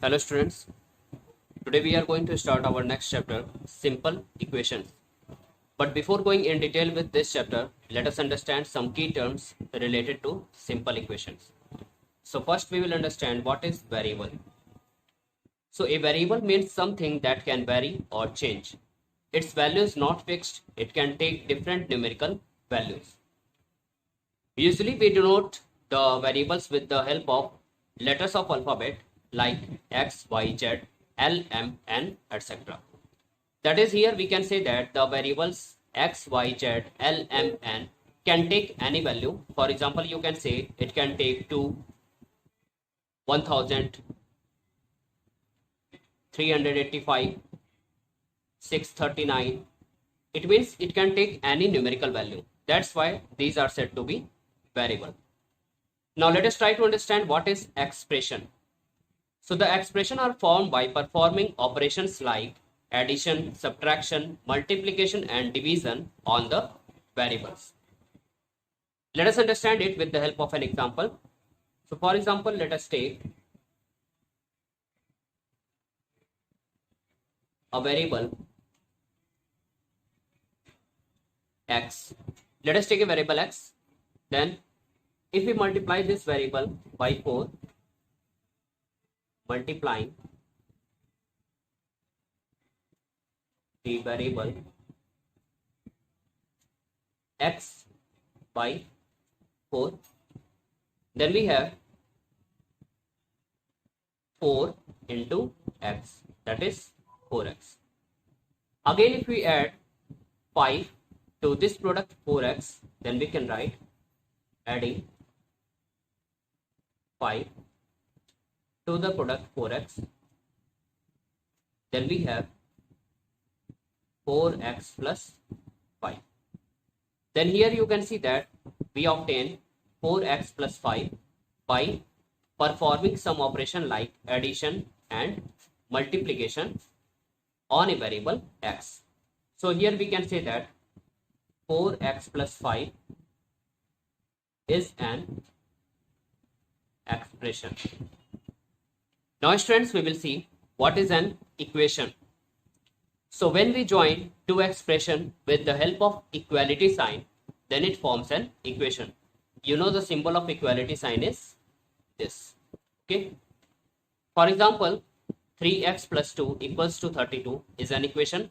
Hello students, today we are going to start our next chapter, simple equations. But before going in detail with this chapter, let us understand some key terms related to simple equations. So first we will understand what is variable. So a variable means something that can vary or change. Its value is not fixed, it can take different numerical values. Usually we denote the variables with the help of letters of alphabet like X, Y, Z, L, M, N, etc. That is, here we can say that the variables X, Y, Z, L, M, N can take any value. For example, you can say it can take 2, 1000, 385, 639. It means it can take any numerical value. That's why these are said to be variable. Now let us try to understand what is expression. So the expression are formed by performing operations like addition, subtraction, multiplication and division on the variables. Let us understand it with the help of an example. So for example, let us take a variable x. Let us take a variable x. Then if we multiply this variable by 4, multiplying the variable x by 4, then we have 4 into x, that is 4x. Again, if we add 5 to this product 4x, then we can write adding 5 to the product 4x, then we have 4x plus 5. Then here you can see that we obtain 4x plus 5 by performing some operation like addition and multiplication on a variable x. So here we can say that 4x plus 5 is an expression. Now students, we will see what is an equation. So when we join two expressions with the help of equality sign, then it forms an equation. You know the symbol of equality sign is this. Okay. For example, 3x plus 2 equals to 32 is an equation.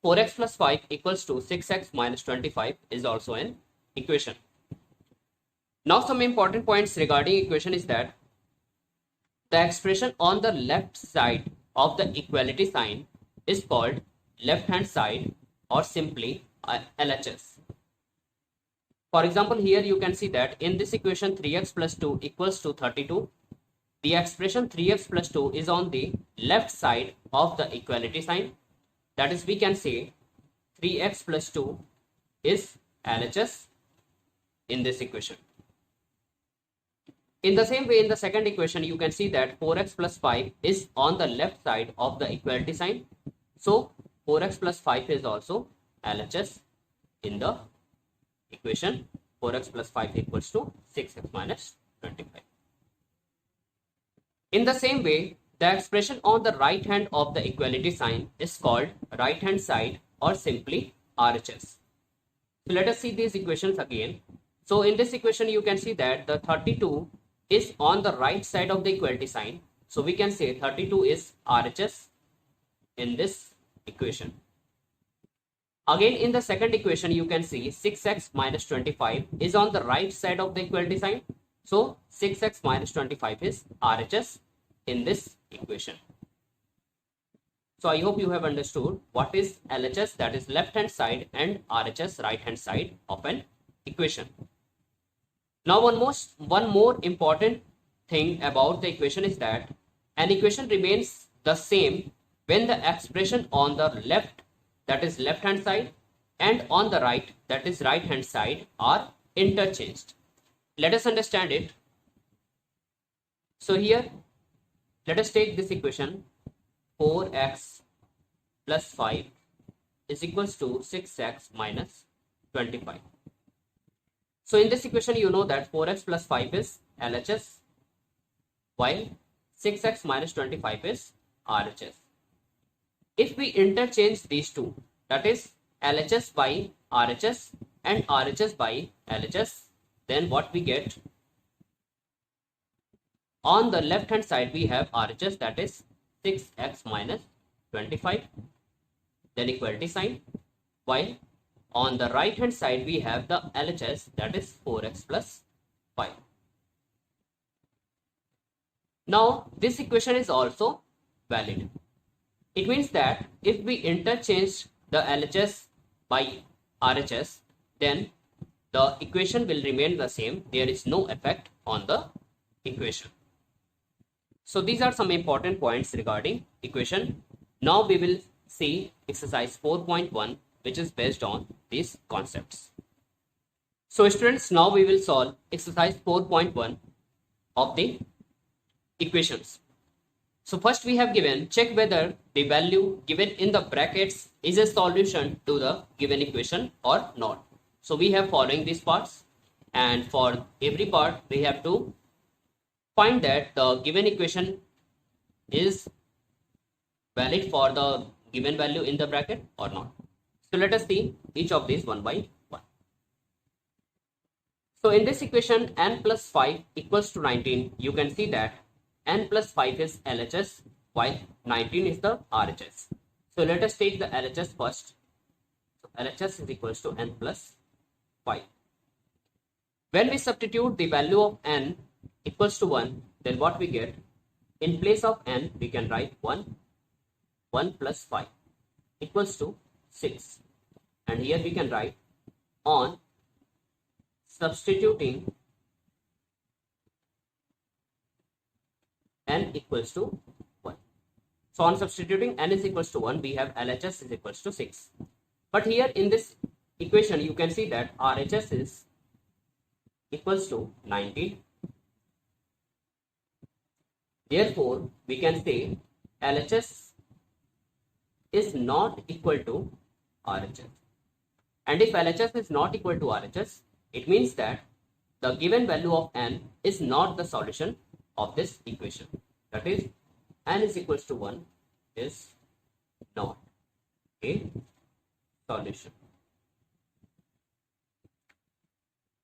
4x plus 5 equals to 6x minus 25 is also an equation. Now some important points regarding equation is that the expression on the left side of the equality sign is called left hand side or simply LHS. For example, here you can see that in this equation 3x plus 2 equals to 32. The expression 3x plus 2 is on the left side of the equality sign. That is, we can say 3x plus 2 is LHS in this equation. In the same way, in the second equation, you can see that 4x plus 5 is on the left side of the equality sign. So 4x plus 5 is also LHS in the equation 4x plus 5 equals to 6x minus 25. In the same way, the expression on the right hand of the equality sign is called right hand side or simply RHS. So let us see these equations again. So in this equation, you can see that the 32 is on the right side of the equality sign. So we can say 32 is RHS in this equation. Again, in the second equation, you can see 6x minus 25 is on the right side of the equality sign. So 6x minus 25 is RHS in this equation. So I hope you have understood what is LHS, that is left hand side, and RHS, right hand side of an equation. Now one more important thing about the equation is that an equation remains the same when the expression on the left, that is left hand side, and on the right, that is right hand side, are interchanged. Let us understand it. So here let us take this equation 4x plus 5 is equals to 6x minus 25. So in this equation, you know that 4x plus 5 is LHS, while 6x minus 25 is RHS. If we interchange these two, that is LHS by RHS and RHS by LHS, then what we get? On the left hand side we have RHS, that is 6x minus 25, then equality sign, while on the right hand side we have the LHS, that is 4x plus 5. Now this equation is also valid. It means that if we interchange the LHS by RHS, then the equation will remain the same. There is no effect on the equation. So these are some important points regarding equation. Now we will see exercise 4.1, which is based on these concepts. So students, now we will solve exercise 4.1 of the equations. So first we have given, check whether the value given in the brackets is a solution to the given equation or not. So we have following these parts, and for every part we have to find that the given equation is valid for the given value in the bracket or not. So let us see each of these one by one. So in this equation, n plus 5 equals to 19, you can see that n plus 5 is LHS while 19 is the RHS. So let us take the LHS first. So LHS is equals to n plus 5. When we substitute the value of n equals to 1, then what we get? In place of n, we can write 1 plus 5 equals to 6. And here we can write, on substituting n equals to 1. So on substituting n is equals to 1, we have LHS is equals to 6. But here in this equation, you can see that RHS is equals to 19. Therefore, we can say LHS is not equal to RHS. And if LHS is not equal to RHS, it means that the given value of n is not the solution of this equation. That is, n is equals to 1 is not a solution.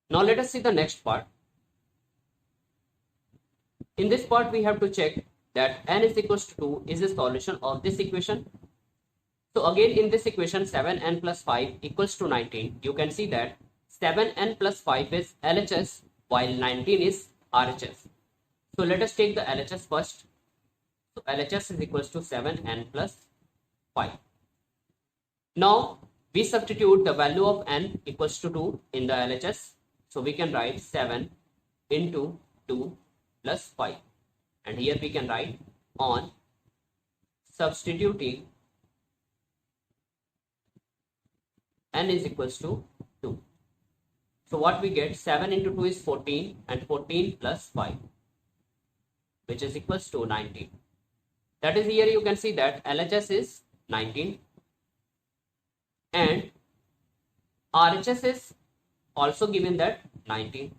Now let us see the next part. In this part, we have to check that n is equals to 2 is a solution of this equation. So again, in this equation, 7n plus 5 equals to 19. You can see that 7n plus 5 is LHS while 19 is RHS. So let us take the LHS first. So LHS is equals to 7n plus 5. Now we substitute the value of n equals to 2 in the LHS. So we can write 7 into 2 plus 5. And here we can write, on substituting n is equals to 2. So what we get, 7 into 2 is 14 and 14 plus 5, which is equals to 19. That is, here you can see that LHS is 19 and RHS is also given that 19.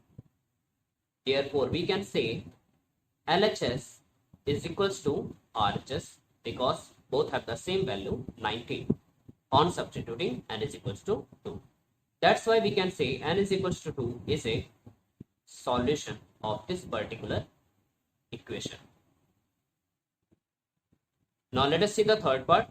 Therefore, we can say LHS is equals to RHS because both have the same value, 19. On substituting, n is equals to 2. That's why we can say n is equals to 2 is a solution of this particular equation. Now let us see the third part.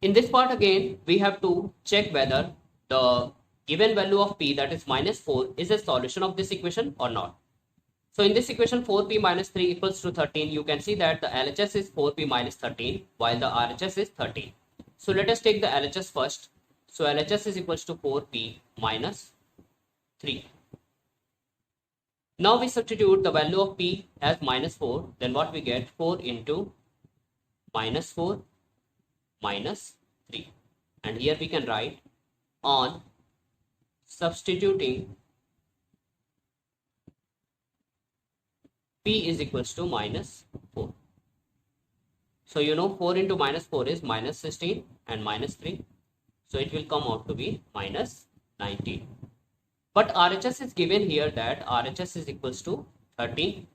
In this part again, we have to check whether the given value of p, that is minus 4, is a solution of this equation or not. So in this equation, 4p minus 3 equals to 13. You can see that the LHS is 4p minus 13 while the RHS is 13. So let us take the LHS first. So LHS is equals to 4p minus 3. Now we substitute the value of p as minus 4. Then what we get? 4 into minus 4 minus 3. And here we can write, on substituting p is equals to minus 4. So you know 4 into minus 4 is minus 16 and minus 3. So it will come out to be minus 19. But RHS is given here that RHS is equals to 13.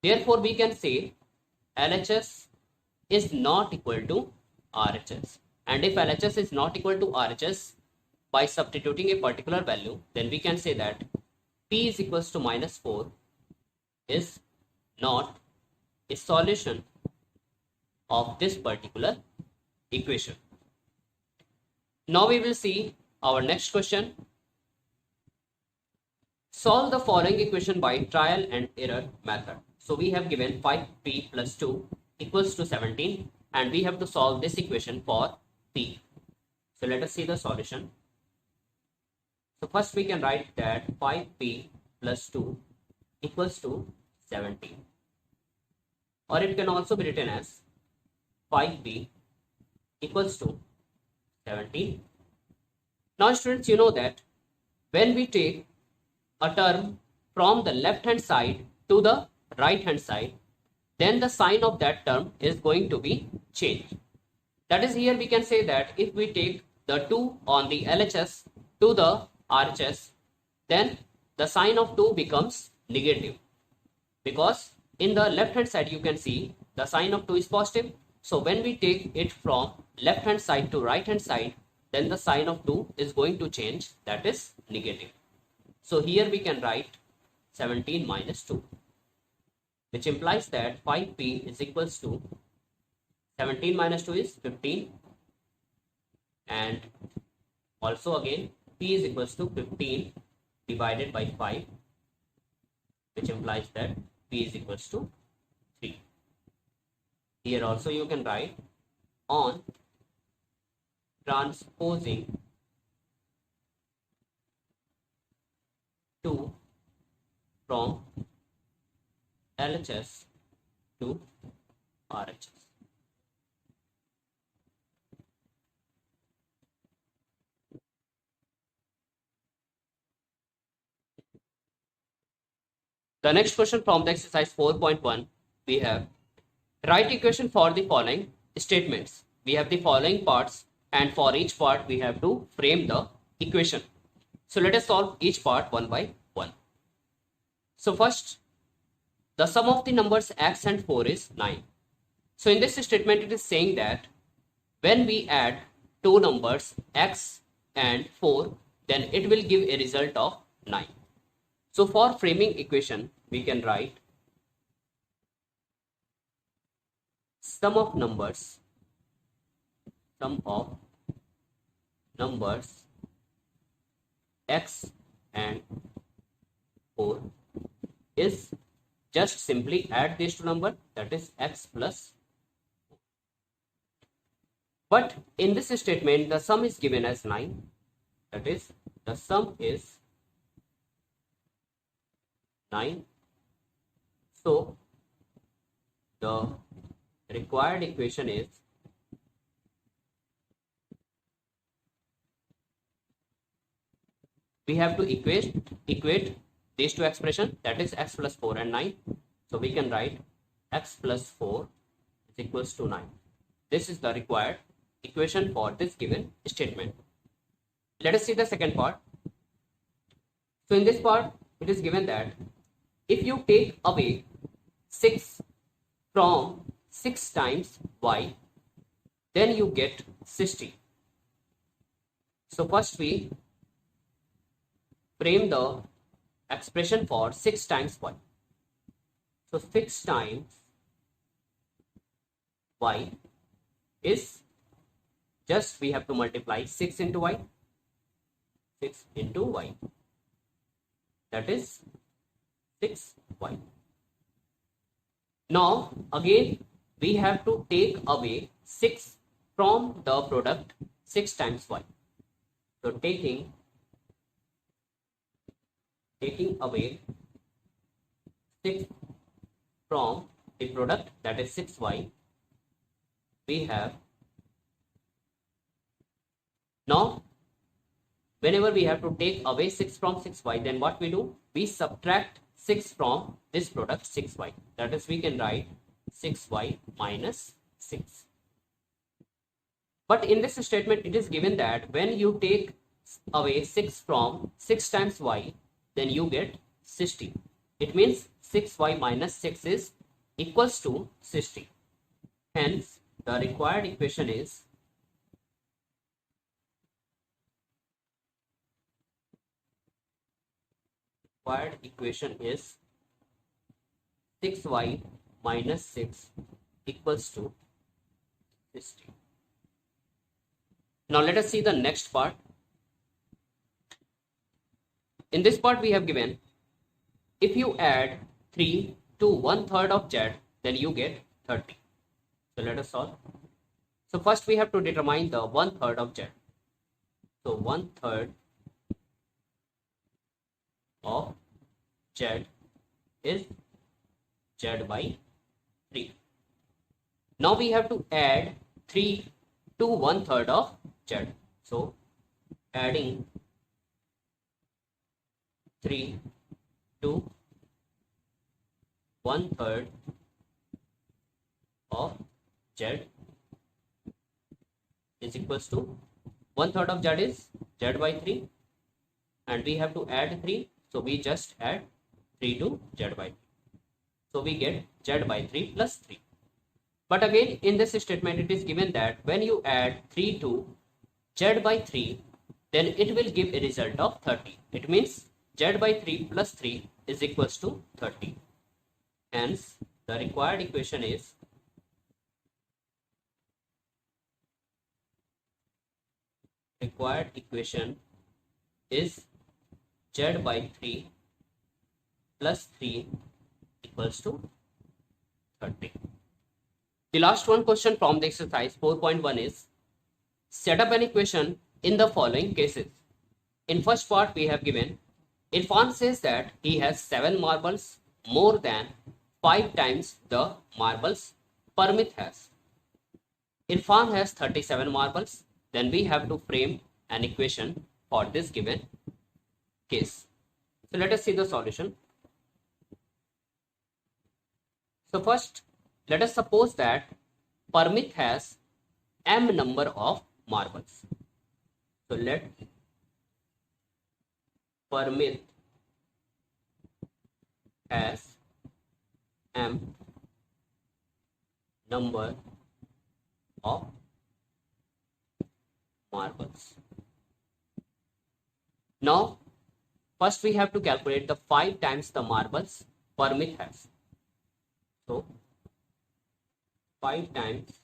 Therefore, we can say LHS is not equal to RHS. And if LHS is not equal to RHS, by substituting a particular value, then we can say that P is equals to -4 is not a solution of this particular equation. Now we will see our next question. Solve the following equation by trial and error method. So we have given 5p plus 2 equals to 17 and we have to solve this equation for p. So let us see the solution. So first we can write that 5p plus 2 equals to 17, or it can also be written as 5p equals to 17. Now students, you know that when we take a term from the left hand side to the right hand side, then the sign of that term is going to be changed. That is, here we can say that if we take the 2 on the LHS to the RHS, then the sign of 2 becomes negative, because in the left hand side you can see the sign of 2 is positive. So when we take it from left hand side to right hand side, then the sign of 2 is going to change, that is negative. So here we can write 17 minus 2, which implies that 5p is equals to 17 minus 2 is 15, and also again p is equals to 15 divided by 5, which implies that p is equals to 3. Here also you can write on transposing 2 from LHS to RHS. The next question from the exercise 4.1, we have write equation for the following statements. We have the following parts, and for each part we have to frame the equation. So let us solve each part one by one. So first, the sum of the numbers x and 4 is 9. So in this statement it is saying that when we add two numbers x and 4, then it will give a result of 9. So for framing equation, we can write sum of numbers x and 4 is just simply add these two numbers, that is x plus 4. But in this statement, the sum is given as 9, that is the sum is 9. So the required equation is we have to equate these two expressions, that is x plus 4 and 9. So we can write x plus 4 is equals to 9. This is the required equation for this given statement. Let us see the second part. So in this part, it is given that if you take away 6 from 6 times y, then you get 60. So first we frame the expression for 6 times y. So 6 times y is just we have to multiply 6 into y. 6 into y, that is 6y. Now again we have to take away 6 from the product 6 times y. So taking away 6 from the product, that is 6y, we have now whenever we have to take away 6 from 6y, then what we do? We subtract 6 from this product 6y, that is we can write 6y minus 6. But in this statement it is given that when you take away 6 from 6 times y, then you get 60. It means 6y minus 6 is equals to 60. Hence, the required equation is required equation is 6y minus 6 equals to 60. Now let us see the next part. In this part we have given, if you add 3 to 1/3 of z, then you get 30. So let us solve. So first we have to determine the 1/3 of z. So 1/3 of z is z by 3. Now we have to add 3 to 1/3 of z. So adding 3 to 1/3 of z is equals to 1/3 of z is z by 3, and we have to add 3, so we just add 3 to z by 3. So we get z by 3 plus 3. But again, in this statement it is given that when you add 3 to z by 3, then it will give a result of 30. It means z by 3 plus 3 is equals to 30. Hence, the required equation is z by 3 plus 3 equals to 30. The last one question from the exercise 4.1 is, set up an equation in the following cases. In first part we have given, Irfan says that he has 7 marbles more than 5 times the marbles Parmit has. Irfan has 37 marbles. Then we have to frame an equation for this given case. So let us see the solution. So first, let us suppose that Parmit has m number of marbles. So let Parmit has m number of marbles. Now, first we have to calculate the 5 times the marbles Parmit has. So, 5 times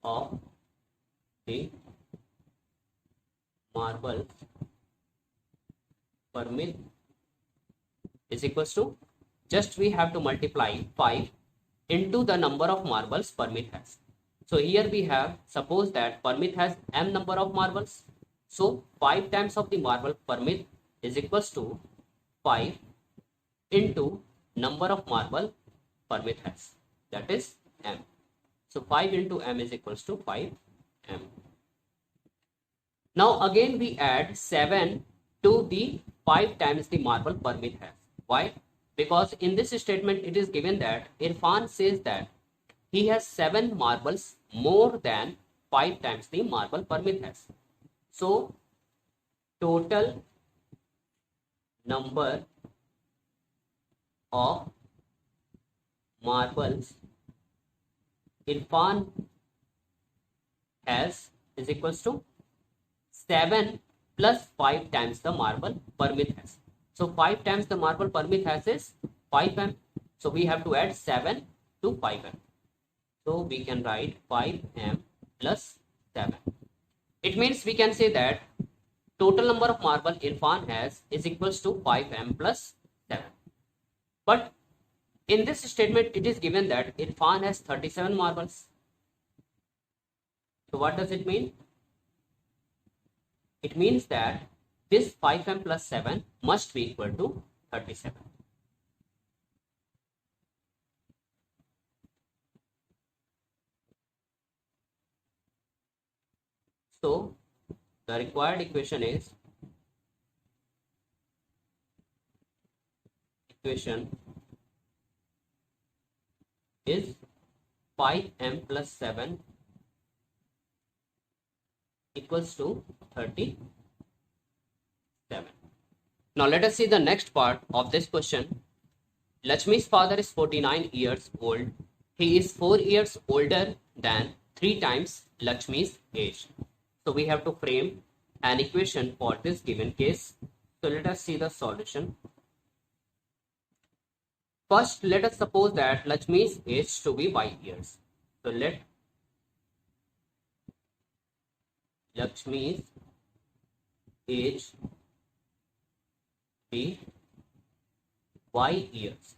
of the marbles Parmit is equals to, just we have to multiply 5 into the number of marbles Parmit has. So here we have, suppose that Parmit has m number of marbles. So 5 times of the marble Parmit is equals to 5 into number of marble Parmit has, that is m. So 5 into m is equals to 5m. Now again we add 7 to the 5 times the marble Parmit has. Why? Because in this statement it is given that Irfan says that he has 7 marbles more than 5 times the marble Parmit has. So total number of marbles Irfan has is equals to 7 plus 5 times the marble Parmit has. So 5 times the marble Parmit has is 5m. So we have to add 7 to 5m. So we can write 5m plus 7. It means we can say that total number of marble Irfan has is equals to 5m plus 7. But in this statement it is given that Irfan has 37 marbles. So what does it mean? It means that this 5m plus 7 must be equal to 37. So the required equation is equation is 5m plus 7 equals to 37. Now let us see the next part of this question. Lakshmi's father is 49 years old. He is 4 years older than 3 times Lakshmi's age. So we have to frame an equation for this given case. So let us see the solution. First, let us suppose that Lakshmi's age to be y years. So let Lakshmi's age be y years.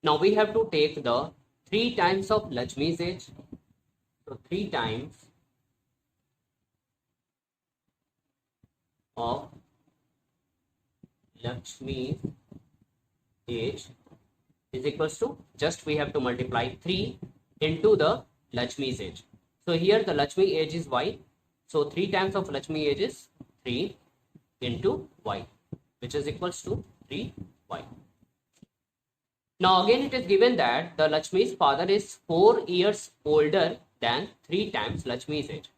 Now we have to take the 3 times of Lakshmi's age. So 3 times of Lakshmi's age is equals to, just we have to multiply 3 into the Lakshmi's age. So here the Lakshmi age is y. So 3 times of Lakshmi age is 3 into y, which is equals to 3y. Now again it is given that the Lakshmi's father is 4 years older than 3 times Lakshmi's age.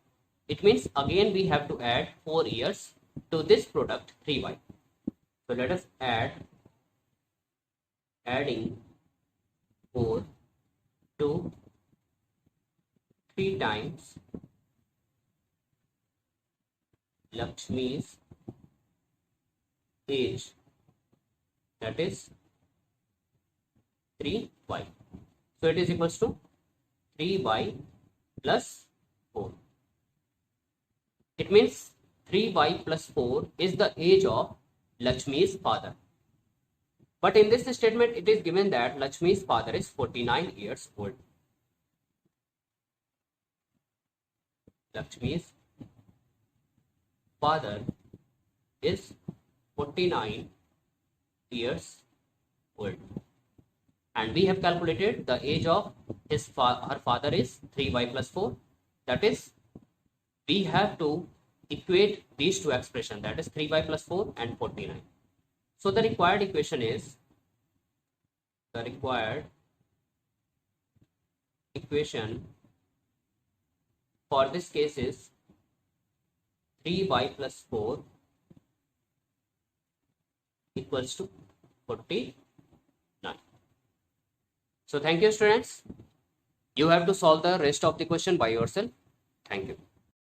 It means again we have to add 4 years to this product 3y. So let us adding 4 to 3 times Lakshmi's age, that is 3y. So it is equals to 3y plus 4. It means 3y plus 4 is the age of Lakshmi's father. But in this statement, it is given that Lakshmi's father is 49 years old. Lakshmi's father is 49 years old. And we have calculated the age of her father is 3y plus 4. That is, we have to equate these two expressions, that is 3y plus 4 and 49. So the required equation is, for this case is 3y plus 4 equals to 49. So thank you students. You have to solve the rest of the question by yourself. Thank you.